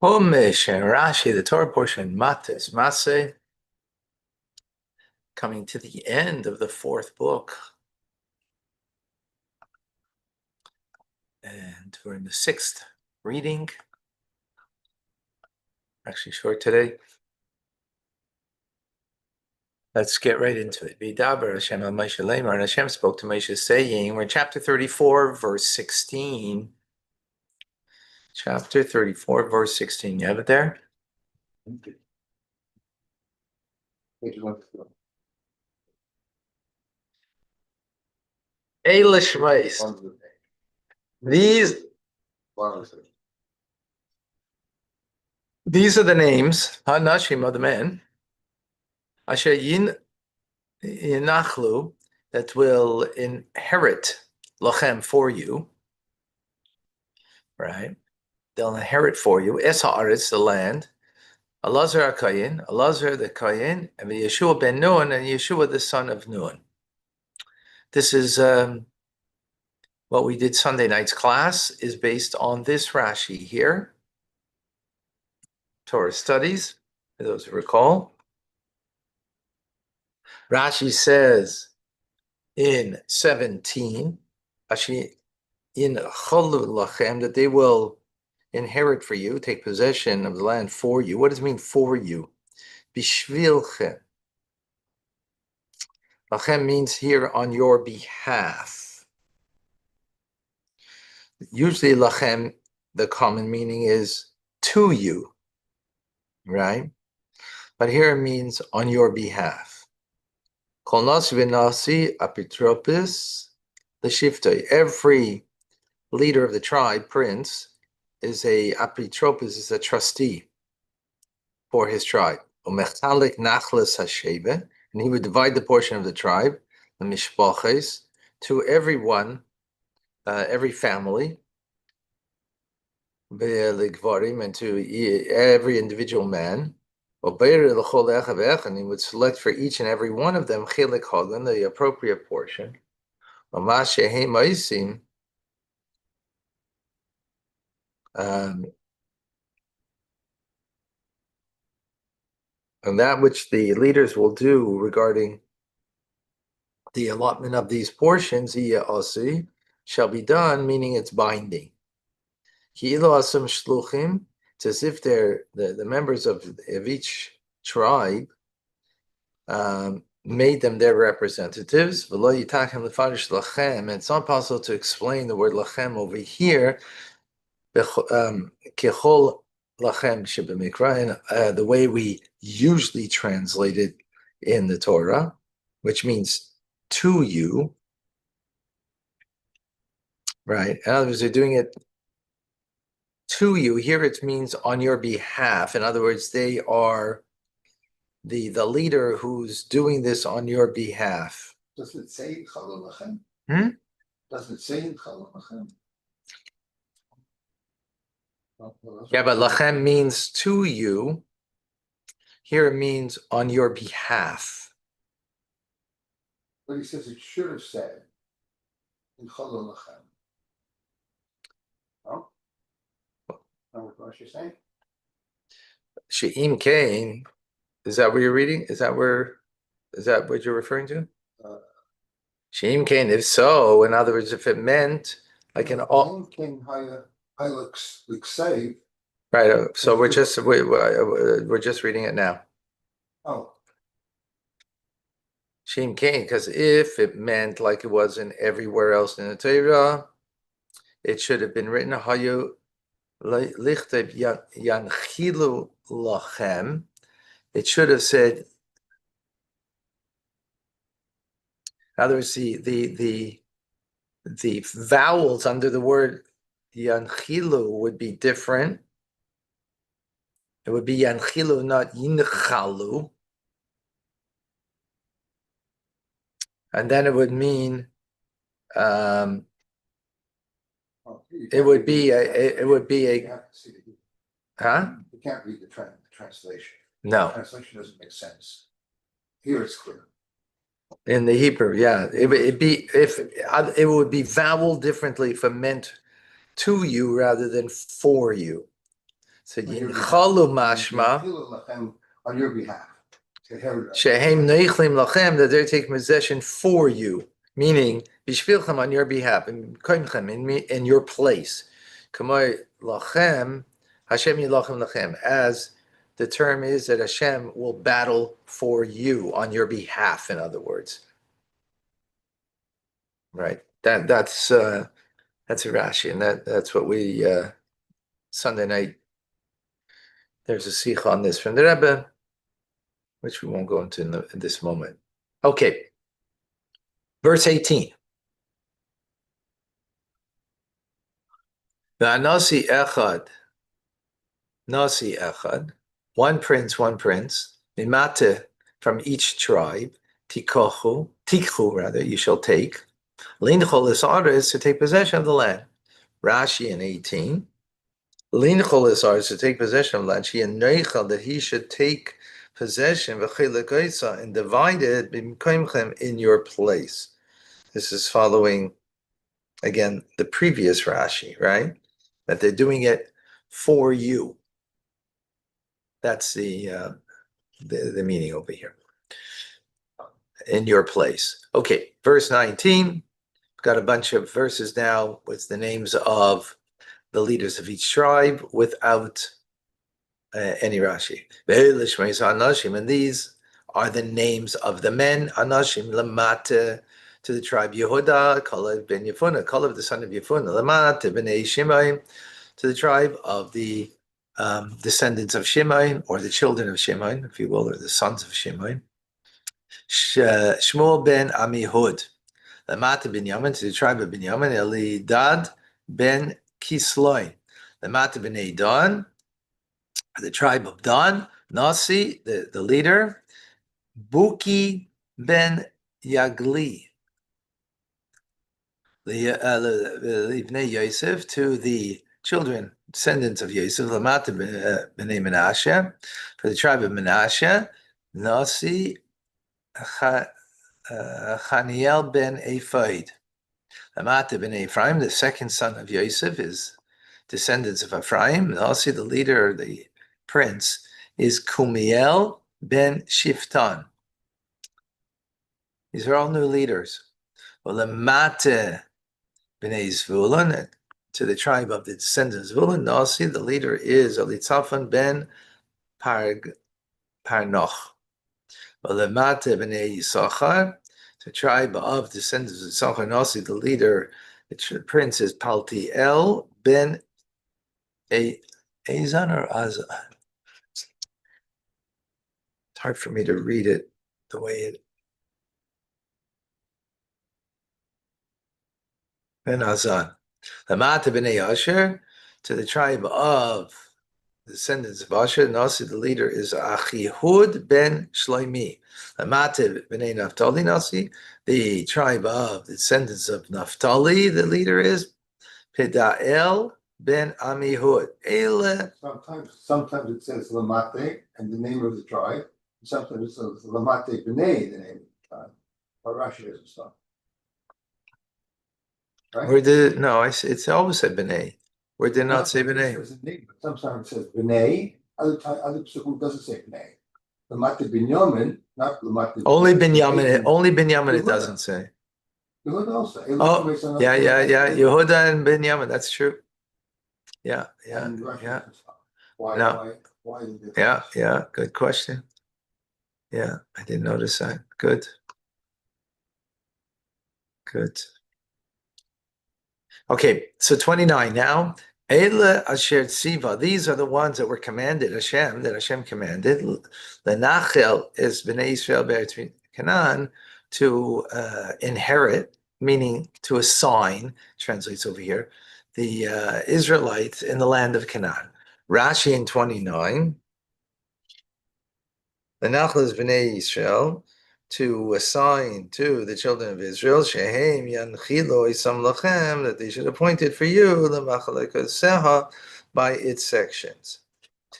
Homish and Rashi, the Torah portion, Matot-Massei, coming to the end of the fourth book. And we're in the sixth reading. Actually short today. Let's get right into it. V'daber Hashem al Moshe Lemar, and Hashem spoke to Moshe saying, we're in chapter 34, verse 16. Chapter 34, verse 16. You have it there? Eilishmais. These are the names, Hanashim, of the men, Asher Yinachlu, that will inherit lachem for you, right? They'll inherit for you. Es haaretz, the land. Elazar HaKayin, Elazar the Kayin, and Yeshua ben Nun, and Yeshua the son of Nun. This is what we did Sunday night's class is based on this Rashi here. Torah studies, for those who recall. Rashi says in 17, in Cholu Lachem, that they will inherit for you, take possession of the land for you. What does it mean for you? Bishvilchem. Lachem means here on your behalf. Usually lachem, the common meaning is to you, right? But here it means on your behalf. Kol nasi v'nasi apitropis l'shiftoi. Every leader of the tribe, prince, is a apitropis, is a trustee for his tribe. Umechalik nachlas hasheva, and he would divide the portion of the tribe, the mishpaches, to everyone, every family, ve'ligvarim, and to every individual man. And he would select for each and every one of them chilik hagan, the appropriate portion. And that which the leaders will do regarding the allotment of these portions, shall be done, meaning it's binding. It's as if they're the members of each tribe made them their representatives. And it's not possible to explain the word lachem over here, kechol lachem shebemikra, the way we usually translate it in the Torah, which means to you, right? In other words, they're doing it to you. Here it means on your behalf. In other words, they are the leader who's doing this on your behalf. Does it say Chalal Lachem? Does it say Chalal Lachem? Yeah, but lachem means to you. Here it means on your behalf. But he says it should have said in Chalal Lachem. No? Know what you're saying? She'im Kain, is that what you're reading? Is that what you're referring to? She'im Kain, if so, in other words, if it meant like an all King Hilux save. Right. So we're just reading it now. Oh. She'im Kain, because if it meant like it was in everywhere else in the Torah, it should have been written Hayu Lichteb Yanchilu Lachem. It should have said, in other words, the vowels under the word Yanchilu would be different. It would be Yanchilu, not Yinchalu. And then it would mean it would be a huh? You can't read the translation. No. The translation doesn't make sense. Here it's clear. In the Hebrew, yeah, it would be vowel differently if it meant to you rather than for you. So Yinchalu mashma. On your behalf. Shehem neichlim lachem, that they're taking possession for you, meaning bishvilchem, on your behalf, in your place. Kamay lachem, Hashem yilachem lachem, as the term is that Hashem will battle for you on your behalf. In other words, right? That's a Rashi, and that's what we Sunday night. There's a sikha on this from the Rebbe, which we won't go into in this moment. Okay, verse 18. Nasi echad, one prince, mimate, from each tribe, tikhu rather, you shall take. Linchol isara is to take possession of the land. Rashi in 18. Linchol isara is to take possession of the land. She and neichel, that he should take possession and divide it in your place. This is following again the previous Rashi, right? That they're doing it for you. That's the meaning over here. In your place. Okay, verse 19. We've got a bunch of verses now with the names of the leaders of each tribe without any Rashi. And these are the names of the men. Anashim lamate, to the tribe Yehuda, Kalev ben Yefunah, Kalev the son of Yefunah, lamate b'nei Shimei, to the tribe of the descendants of Shimei, or the children of Shimei, if you will, or the sons of Shimei. Shmuel ben Amihud, lamate ben Yamin, to the tribe of Ben Yamin, Elidad ben Kisloi, lamate b'nei Dan, the tribe of Dan, Nasi, the leader, Buki ben Yagli, Ibnei Yosef, to the children, descendants of Yosef, Lamata b'nei Menashe, for the tribe of Menashe, Nasi Chaniel ben Ephod, Lamata b'nei Ephraim, the second son of Yosef, is descendants of Ephraim. Nasi, the leader, the prince, is Kumiel ben Shiftan. These are all new leaders. Lamate b'nei Zvulun, to the tribe of the descendants of Zvulun. Nasi, the leader, is Elitzaphan ben Parnoch. Lamate b'nei Yisachar, the tribe of descendants of Yisachar. Nasi, the leader, the prince, is Paltiel ben Azan or Azan. It's hard for me to read it the way it. Ben Azan. Lamata b'nei Asher, to the tribe of the descendants of Asher. Nasi, the leader, is Achihud ben Shloimi. Lamata b'nei Naphtali. Nasi, the tribe of the descendants of Naphtali. The leader is Pedael ben Amihud. Sometimes it says Lamate and the name of the tribe. Sometimes it says Lamate b'nei, the name of the tribe. But Rashi doesn't stop. Right? Where did it's always said B'nai. Where did not say B'nai? Sometimes it says B'nai. Other psukim doesn't say B'nai. Lamate Binyamin, not Lamate. Only Binyamin. It doesn't say. Yehuda also. Oh, yeah. Yehuda and Binyamin. That's true. Yeah. Why? No. Why? Yeah. Good question. Yeah, I didn't notice that. Good. Okay, so 29 now. Eile asher tziva, these are the ones that were commanded, that Hashem commanded. Lenachel is b'nei Yisrael be'eretz Canaan, to inherit, meaning to assign, translates over here, the Israelites in the land of Canaan. Rashi in 29. Lenachel is b'nei Yisrael, to assign to the children of Israel, shehem yanchilo isam lachem, that they should appoint it for you, lemachalekot by its sections.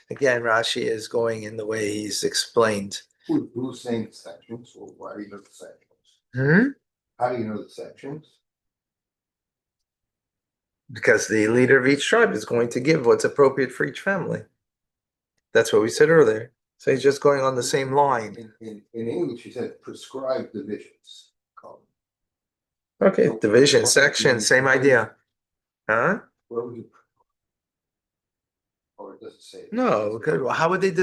Again, Rashi is going in the way he's explained. Who's saying the sections? Or why do you know the sections? How do you know the sections? Because the leader of each tribe is going to give what's appropriate for each family. That's what we said earlier. So he's just going on the same line. In English, he said prescribed divisions. Okay, division, section, same idea. Huh? Where would you? Or it doesn't say. No, how would they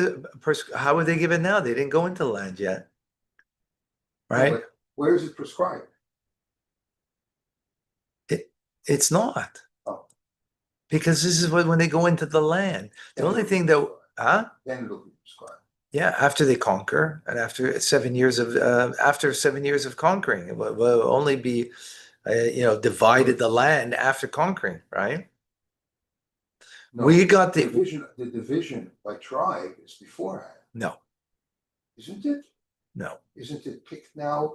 how would they give it now? They didn't go into the land yet. Right? No, where is it prescribed? It's not. Oh. Because this is when they go into the land. The only thing that, huh? Then it'll be prescribed. Yeah, after they conquer, and after 7 years of conquering, it will only be, divided the land after conquering, right? No, We got the division by tribe is beforehand, no, isn't it? no. Isn't it picked now?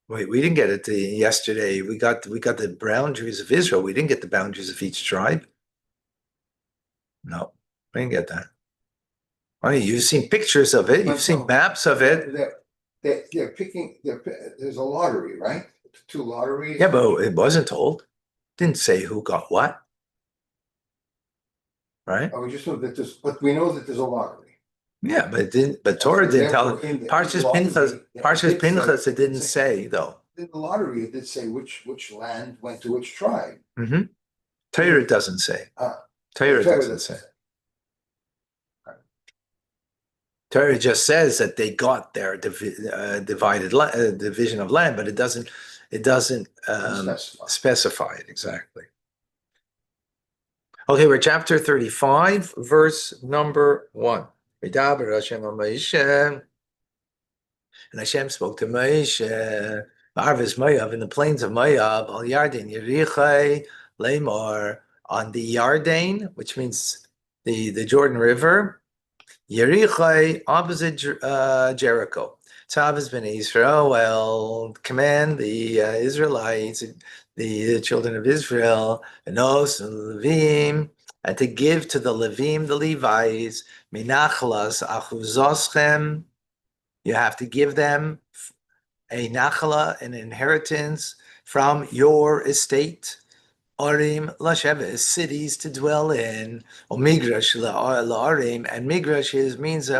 Wait, we didn't get it yesterday. We got the boundaries of Israel. We didn't get the boundaries of each tribe. No, we didn't get that. I mean, you've seen pictures of it. You've seen maps of it. They're picking. There's a lottery, right? 2 lotteries. Yeah, but it wasn't told. Didn't say who got what. Right? Oh, we just know that but we know that there's a lottery. Yeah, but it didn't. But Torah didn't tell. Parshas Pinchas, it didn't say though. In the lottery, it did say which land went to which tribe. Mm-hmm. Torah doesn't say. Torah doesn't say. Torah just says that they got their divided division of land, but it doesn't specify it exactly. Okay, we're chapter 35, verse number 1. And Hashem spoke to Moshe, Arvis Moav, in the plains of Moav, Al Yarden Yerichai Lamar, on the Yarden, which means the Jordan River, Yerichai, opposite Jericho. Tav has been Israel. Well, command the Israelites, the children of Israel, and Levim, and to give to the Levim, the Levites, Minachlas Achuzoschem. You have to give them a nachala, an inheritance from your estate. Arim Lasheves, cities to dwell in, or Migrash La'arim, and Migrash means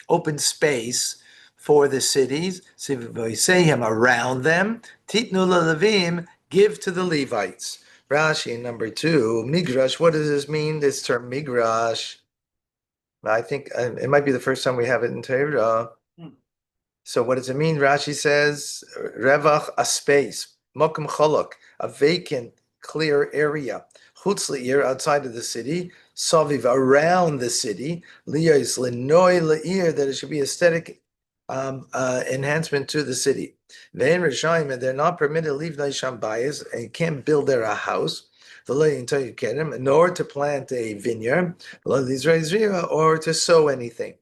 open space for the cities. So we say him around them. Titnu Levim, give to the Levites. Rashi number 2, Migrash. What does this mean? This term Migrash. I think it might be the first time we have it in Torah. So what does it mean? Rashi says, Revach, a space, Mokum Cholok, a vacant, clear area, Chutz Le'ir, outside of the city, Saviv, around the city, Liyos Lenoy Le'ir, that it should be aesthetic enhancement to the city. Ve'en Rishayim, and they're not permitted to leave Naisham Bayis, and you can't build there a house, nor to plant a vineyard, or to sow anything.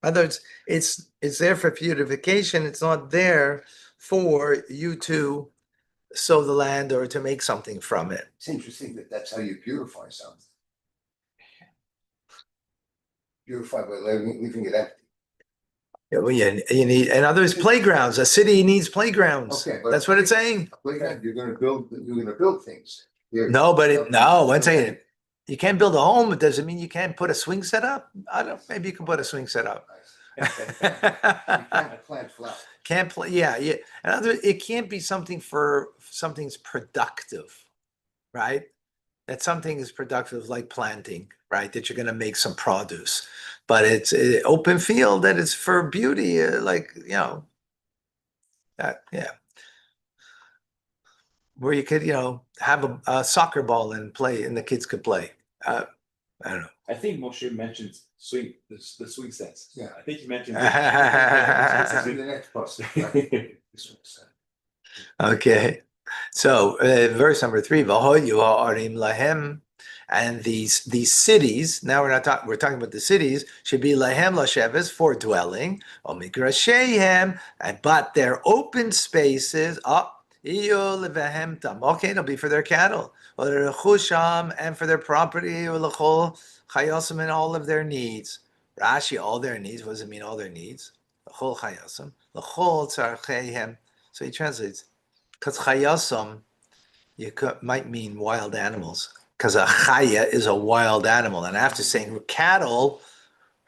In other words, it's there for purification. It's not there for you to sow the land or to make something from it. It's interesting that that's how you purify something. Purify by leaving it empty. Yeah, well, you need, and others, playgrounds. A city needs playgrounds. Okay, that's what it's saying. A playground, you're going to build things. One second. You can't build a home. It doesn't mean you can't put a swing set up. I don't know. Maybe you can put a swing set up. You can't plant flowers. Can't play. Yeah. It can't be something's productive, right? That something is productive, like planting, right? That you're going to make some produce, but it's an open field that is for beauty, where you could, have a soccer ball and play, and the kids could play. I don't know. I think Moshe mentioned the swing sets. Yeah, I think he mentioned the next post. Okay, so verse number 3, V'hoyu ha'arim lahem, and these cities. Now we're talking about the cities. Should be lahem lasheves, for dwelling. Omigrashehem, but their open spaces. Okay, it'll be for their cattle, and for their property, and all of their needs. Rashi, all their needs. What does it mean, all their needs? So he translates, because chayasam, might mean wild animals. because a chaya is a wild animal. And after saying cattle,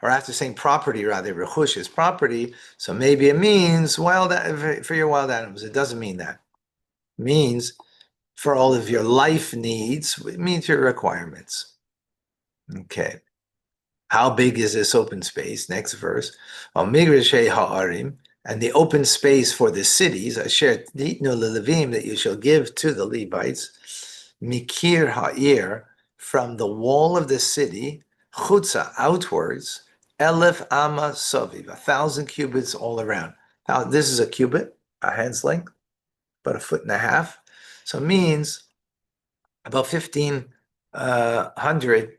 or after saying property, rather, rechush is property, so maybe it means for your wild animals. It doesn't mean that. It means for all of your life needs, it means your requirements. Okay. How big is this open space? Next verse. Migrashei ha'arim, and the open space for the cities, asher titnu lelevim, that you shall give to the Levites, mikir ha'ir, from the wall of the city, chutza, outwards, elef ama soviv, 1,000 cubits all around. Now, this is a cubit, a hand's length, about 1.5 feet. So it means about 1,500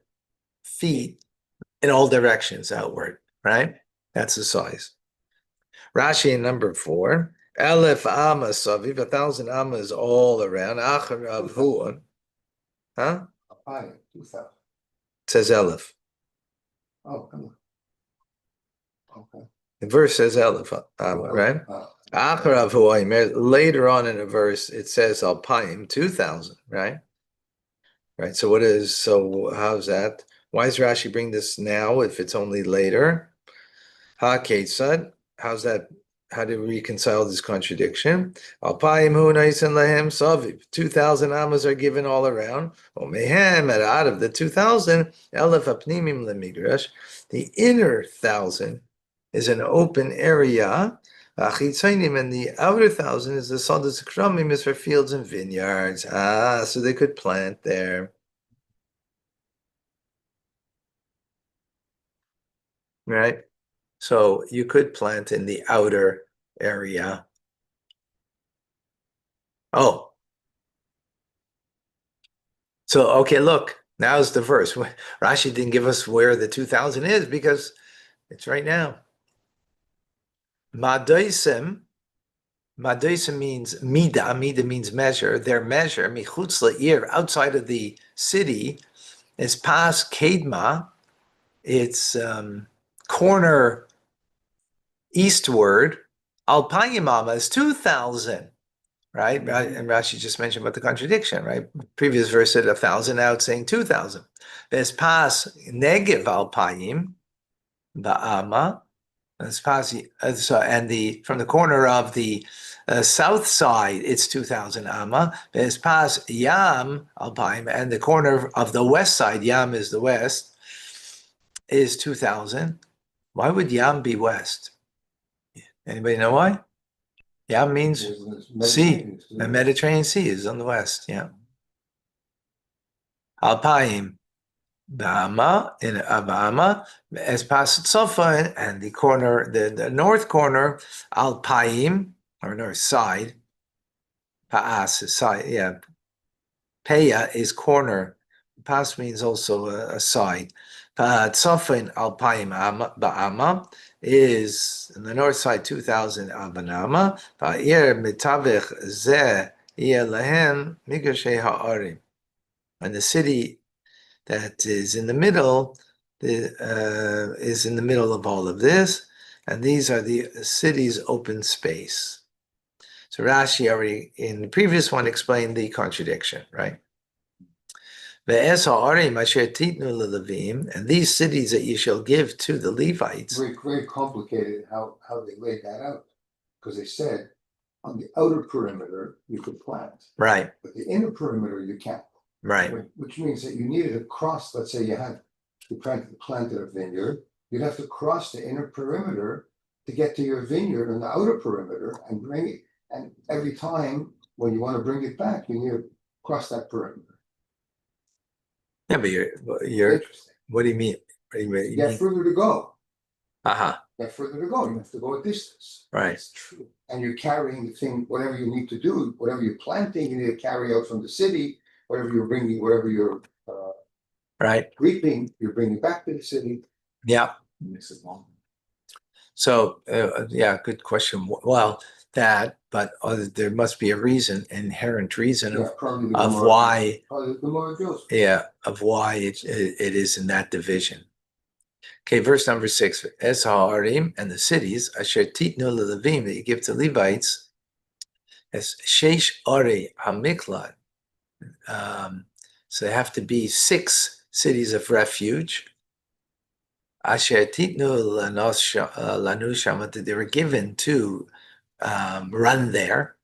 feet in all directions outward, right? That's the size. Rashi in number 4, Elef Amma Saviv, 1,000 Ammas all around. Achar of Huon. Huh? 2,000. It says Elef. Oh, come on. Okay. The verse says Elef Amma, right? Achar of Huon. Later on in the verse, it says Alpayim, 2,000, right? Right. So how's that? Why does Rashi bring this now if it's only later? Ha-Ketzad, how's that? How do we reconcile this contradiction? Alpayim hu naisin lahem saviv. 2,000 amas are given all around. Omehem, and out of the 2,000, elef apnimim lemigrash. The inner 1,000 is an open area. Achitzainim, and the outer 1,000 is the sadas kramim, is for fields and vineyards. So they could plant there. Right? So you could plant in the outer area. Oh. So, okay, look, now's the verse. Rashi didn't give us where the 2,000 is because it's right now. Madoisim means mida means measure. Their measure, michutz la'ir, outside of the city, is pas kedma. It's corner eastward. Alpayimama is 2,000, right? And Rashi just mentioned about the contradiction, right? Previous verse said 1,000, now it's saying 2,000. There's pas negev alpayim, ba'ama. There's pas, and from the corner of the south side, it's 2,000 amma. There's pas yam alpayim, and the corner of the west side, yam is the west, is 2,000. Why would yam be west? Anybody know why? Yam means sea. The Mediterranean Sea is on the west, yeah. Alpayim, Ba'ama, in Abama, as Pasat Sofa, and the corner, the north corner, Alpayim, or north side, Pa'as is side, yeah. Peya is corner. Pas means also a side. Tzofin Alpayim Ba'ama is in the north side 2,000 Abanama. Ba'ir mitavich zeh lahem migashe ha'arim. And the city that is in the middle is in the middle of all of this, and these are the city's open space. So Rashi already in the previous one explained the contradiction, right? And these cities that you shall give to the Levites. Very, very complicated how they laid that out. Because they said on the outer perimeter you could plant. Right. But the inner perimeter you can't. Right. Which means that you needed to cross, let's say you planted a vineyard, you'd have to cross the inner perimeter to get to your vineyard on the outer perimeter and bring it. And every time when you want to bring it back, you need to cross that perimeter. Yeah, but you're what do you mean? You have further to go. Uh-huh. You have further to go. You have to go a distance. Right. It's true. And you're carrying the thing, whatever you need to do, whatever you're planting, you need to carry out from the city, whatever you're bringing, whatever you're right. reaping, you're bringing back to the city. Yeah. Makes it long. So, yeah, good question. Well, but there must be a reason, inherent reason of why. Yeah, of why it is in that division. Okay, verse number 6. Es ha'arim, and the cities, asher titnu lelevim, that you give to Levites, as sheish are hamiklad, So they have to be 6 cities of refuge. Asher titnu lanu shama, that they were given to run there,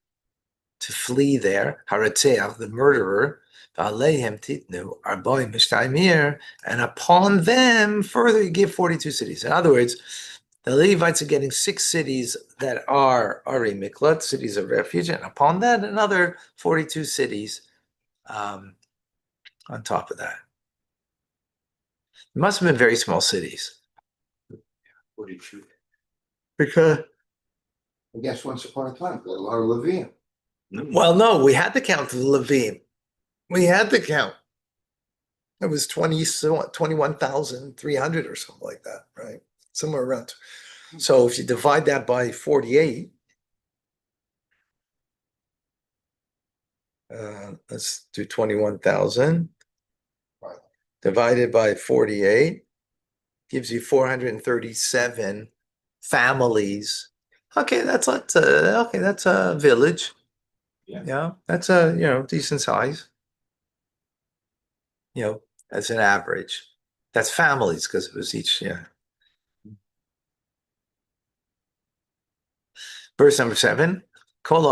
to flee there. Haratzeach, the murderer, v'aleihem titnu arboim mishtayimir, and upon them further you give 42 cities. In other words, the Levites are getting 6 cities that are Ari Miklat, cities of refuge, and upon that another 42 cities on top of that. It must have been very small cities. 42. Because, I guess once upon a time, there were a lot of Levium. well, no, we had to count the Levim. We had to count. It was 21,300 or something like that, right? Somewhere around. So if you divide that by 48, let's do 21,000 Right. divided by 48 gives you 437 families. Okay, that's a village. Yeah, that's a decent size. As an average. That's families because it was each, Verse number 7. All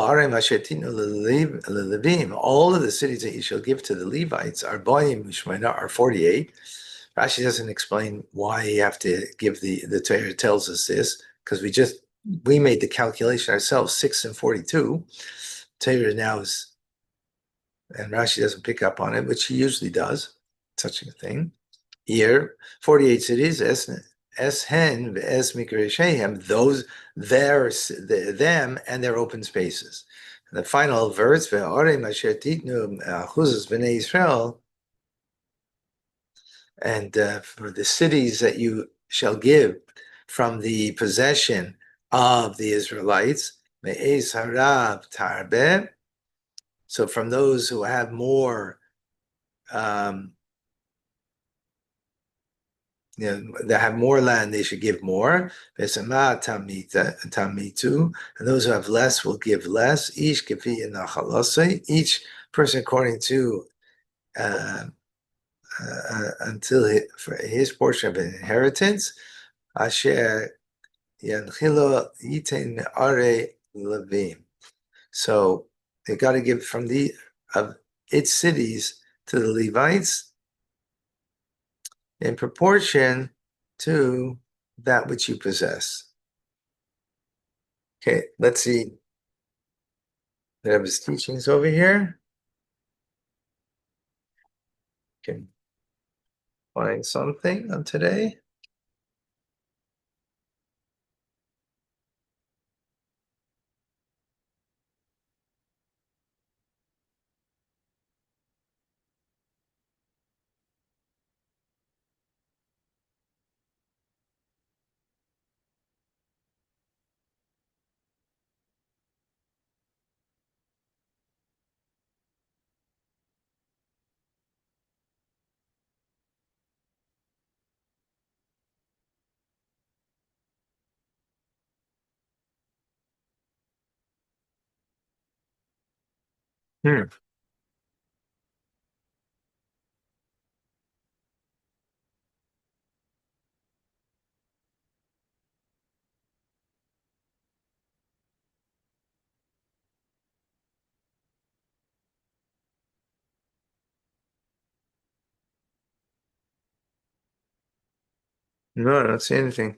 of the cities that you shall give to the Levites are 48. Rashi doesn't explain why you have to give the Torah tells us this, because we made the calculation ourselves, 6 and 42. Torah now is, and Rashi doesn't pick up on it, which he usually does, such a thing. Here, 48 cities, Eshen v'es mikrei those them and their open spaces. And the final verse, ve'orem asher titnu achuzos b'nei Yisrael, and for the cities that you shall give from the possession of the Israelites, me'ez harav tarbe. So from those who have more, that have more land, they should give more. Tamitu, and those who have less will give less. Each each person according to until for his portion of inheritance. Asher yanchilo yitin are levim. So they got to give from of its cities to the Levites in proportion to that which you possess. Okay, let's see. I have his teachings over here. Can find something on today. Hmm. No, I don't see anything.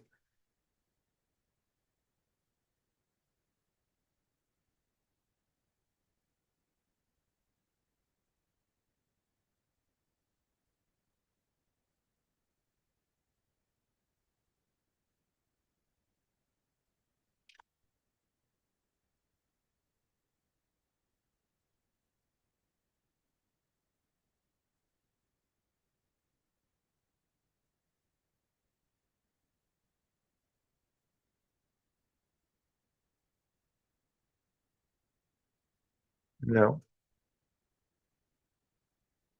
No.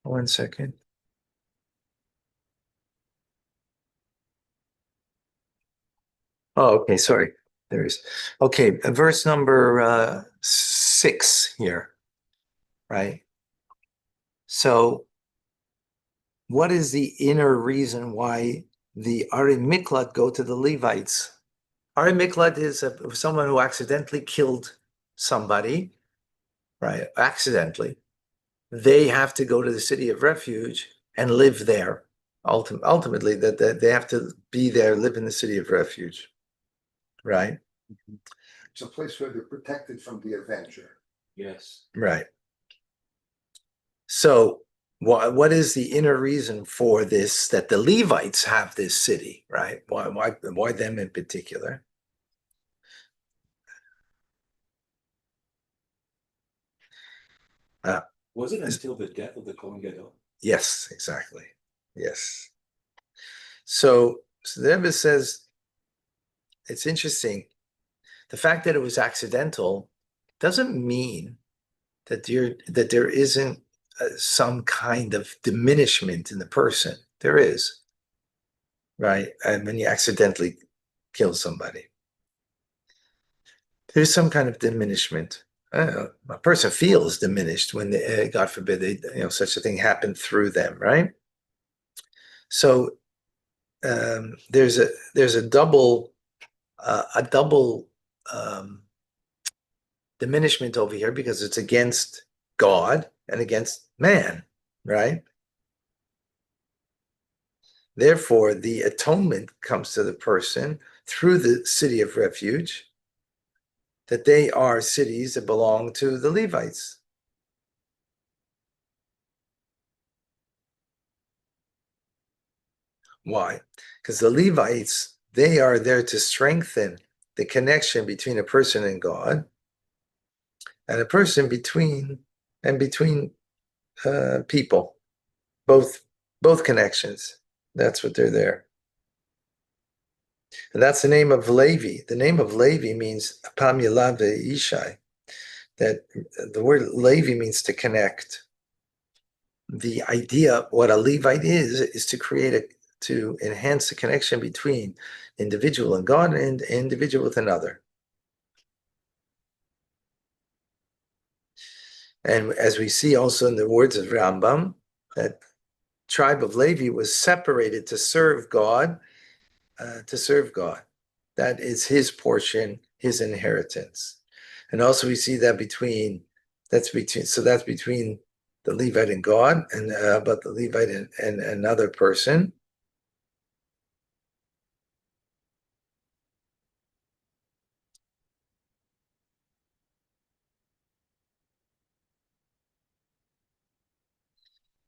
1 second. Oh, okay, sorry. There is. Okay, verse number 6 here, right? So what is the inner reason why the Ari Miklat go to the Levites? Ari Miklat is someone who accidentally killed somebody, right? Accidentally. They have to go to the city of refuge and live there. Ultimately, that they have to be there, live in the city of refuge, right? It's a place where they're protected from the avenger. Yes. Right. So what is the inner reason for this, that the Levites have this city, right? Why them in particular? Was it until the death of the Kohen Gadol? Yes, exactly. Yes. So the Rebbe says, it's interesting. The fact that it was accidental doesn't mean that there isn't some kind of diminishment in the person. There is, right? And when you accidentally kill somebody, there's some kind of diminishment. A person feels diminished when, God forbid, such a thing happened through them, right? So there's a double um, diminishment over here, because it's against God and against man, right? Therefore, the atonement comes to the person through the city of refuge, that they are cities that belong to the Levites. Why? Because the Levites, they are there to strengthen the connection between a person and God, and a person between people, both connections. That's what they're there. And that's the name of Levi. The name of Levi means Apam Yalav Ishai. That the word Levi means to connect. The idea, what a Levite is to enhance the connection between individual and God and individual with another. And as we see also in the words of Rambam, that tribe of Levi was separated to serve God, That is his portion, his inheritance. And also we see that that's between the Levite and God, and but the Levite and another person.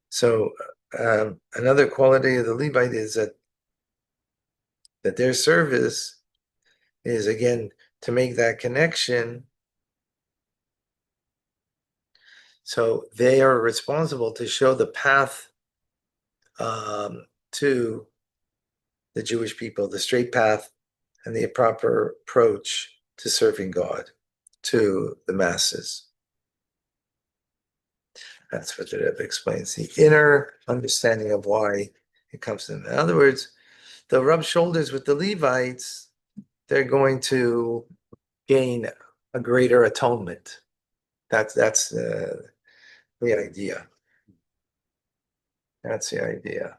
So another quality of the Levite is that their service is, again, to make that connection. So they are responsible to show the path to the Jewish people, the straight path and the proper approach to serving God, to the masses. That's what the Rebbe explains, the inner understanding of why it comes to them. In other words, they'll rub shoulders with the Levites, they're going to gain a greater atonement. That's the idea. That's the idea.